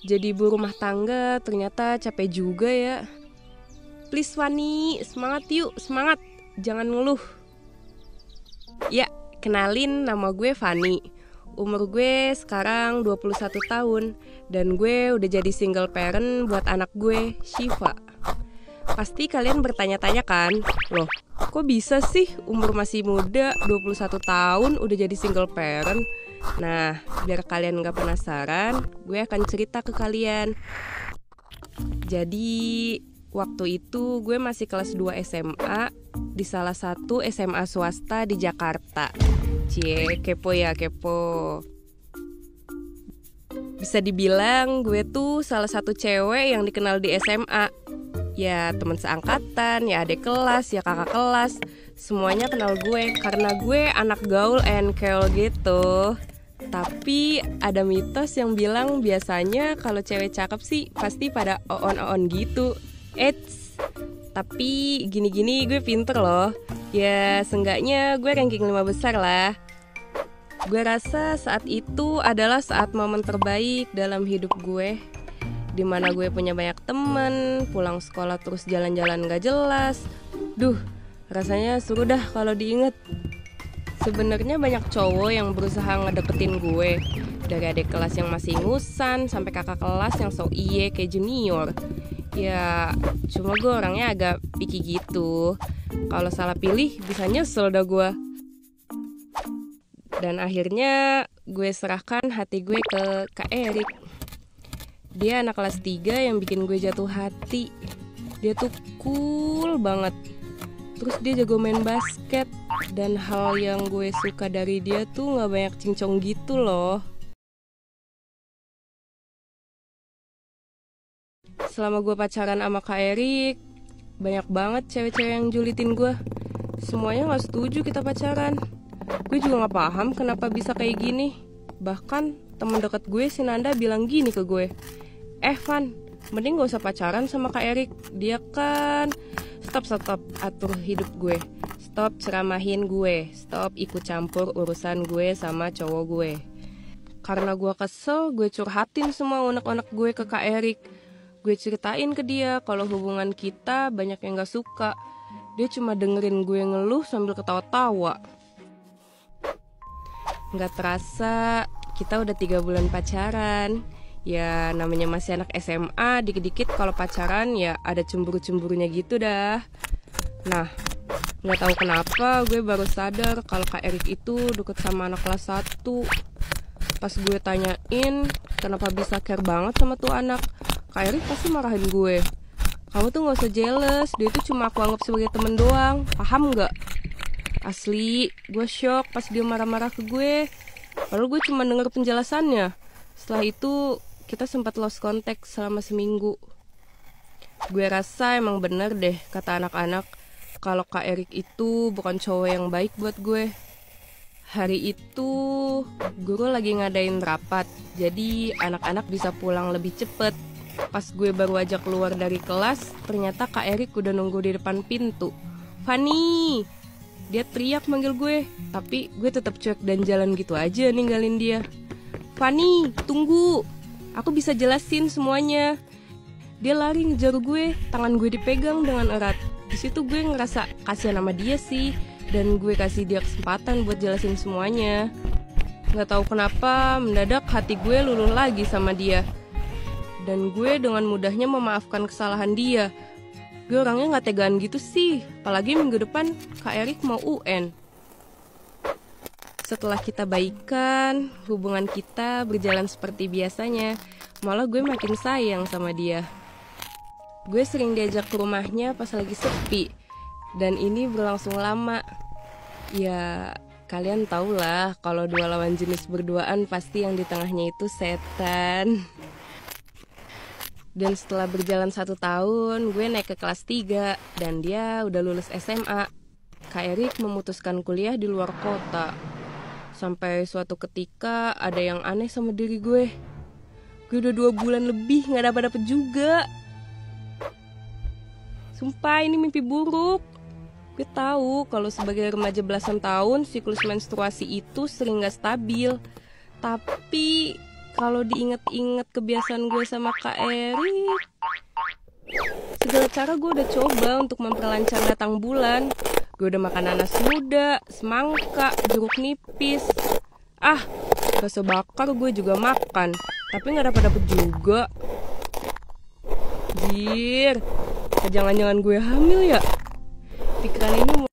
Jadi ibu rumah tangga ternyata capek juga ya. Please Fani, semangat yuk, semangat. Jangan ngeluh. Ya, kenalin nama gue Fani. Umur gue sekarang 21 tahun. Dan gue udah jadi single parent buat anak gue, Shiva. Pasti kalian bertanya-tanya kan, loh kok bisa sih umur masih muda 21 tahun udah jadi single parent? Nah, biar kalian gak penasaran, gue akan cerita ke kalian. Jadi, waktu itu gue masih kelas 2 SMA di salah satu SMA swasta di Jakarta. Cie, kepo ya, kepo. Bisa dibilang gue tuh salah satu cewek yang dikenal di SMA. Ya teman seangkatan, ya adik kelas, ya kakak kelas. Semuanya kenal gue karena gue anak gaul and cool gitu. Tapi ada mitos yang bilang biasanya kalau cewek cakep sih pasti pada on gitu. Eits, tapi gini-gini gue pinter loh. Ya seenggaknya gue ranking 5 besar lah. Gue rasa saat itu adalah saat momen terbaik dalam hidup gue, dimana gue punya banyak temen, pulang sekolah terus jalan-jalan gak jelas. Duh, rasanya seru dah kalau diinget. Sebenarnya banyak cowok yang berusaha ngedeketin gue, dari adik kelas yang masih ngusan sampai kakak kelas yang so iye kayak junior. Ya, cuma gue orangnya agak picky gitu. Kalau salah pilih bisa nyesel dah gue. Dan akhirnya gue serahkan hati gue ke Kak Erik. Dia anak kelas 3 yang bikin gue jatuh hati. Dia tuh cool banget. Terus dia jago main basket. Dan hal yang gue suka dari dia tuh gak banyak cincong gitu loh. Selama gue pacaran sama Kak Erik, banyak banget cewek-cewek yang julitin gue. Semuanya gak setuju kita pacaran. Gue juga gak paham kenapa bisa kayak gini. Bahkan temen deket gue si Nanda bilang gini ke gue, Van, mending gak usah pacaran sama Kak Erik. Dia kan Stop, atur hidup gue. Stop ceramahin gue. Stop ikut campur urusan gue sama cowok gue. Karena gue kesel, gue curhatin semua unek-unek gue ke Kak Erik. Gue ceritain ke dia kalau hubungan kita banyak yang gak suka. Dia cuma dengerin gue ngeluh sambil ketawa-tawa. Gak terasa kita udah 3 bulan pacaran. Ya namanya masih anak SMA, dikit-dikit kalau pacaran ya ada cemburu-cemburunya gitu dah. Nah, gak tahu kenapa gue baru sadar kalau Kak Erik itu deket sama anak kelas 1. Pas gue tanyain kenapa bisa care banget sama tuh anak, Kak Erik pasti marahin gue. Kamu tuh gak usah jealous, dia itu cuma aku anggap sebagai temen doang, paham gak? Asli, gue shock pas dia marah-marah ke gue. Padahal gue cuma denger penjelasannya. Setelah itu kita sempat lost contact selama seminggu. Gue rasa emang bener deh kata anak-anak, kalau Kak Erik itu bukan cowok yang baik buat gue. Hari itu guru lagi ngadain rapat, jadi anak-anak bisa pulang lebih cepet. Pas gue baru aja keluar dari kelas, ternyata Kak Erik udah nunggu di depan pintu. Fani! Dia teriak manggil gue, tapi gue tetap cuek dan jalan gitu aja ninggalin dia. Fani, tunggu! Aku bisa jelasin semuanya. Dia lari ngejar gue, tangan gue dipegang dengan erat. Di situ gue ngerasa kasihan sama dia sih, dan gue kasih dia kesempatan buat jelasin semuanya. Gak tahu kenapa mendadak hati gue luluh lagi sama dia. Dan gue dengan mudahnya memaafkan kesalahan dia. Gue orangnya gak tegaan gitu sih, apalagi minggu depan Kak Erik mau UN. Setelah kita baikan, hubungan kita berjalan seperti biasanya. Malah gue makin sayang sama dia. Gue sering diajak ke rumahnya pas lagi sepi. Dan ini berlangsung lama. Ya, kalian tau lah kalau dua lawan jenis berduaan pasti yang di tengahnya itu setan. Dan setelah berjalan 1 tahun, gue naik ke kelas 3 dan dia udah lulus SMA. Kak Erik memutuskan kuliah di luar kota. Sampai suatu ketika ada yang aneh sama diri gue. Gue udah 2 bulan lebih gak dapet juga. Sumpah ini mimpi buruk. Gue tahu kalau sebagai remaja belasan tahun siklus menstruasi itu sering gak stabil. Tapi Kalau diinget-inget kebiasaan gue sama Kak Erik, segala cara gue udah coba untuk memperlancar datang bulan. Gue udah makan nanas muda, semangka, jeruk nipis. Bakso bakar gue juga makan, tapi gak dapet juga. Jir, jangan-jangan gue hamil ya? Pikiran ini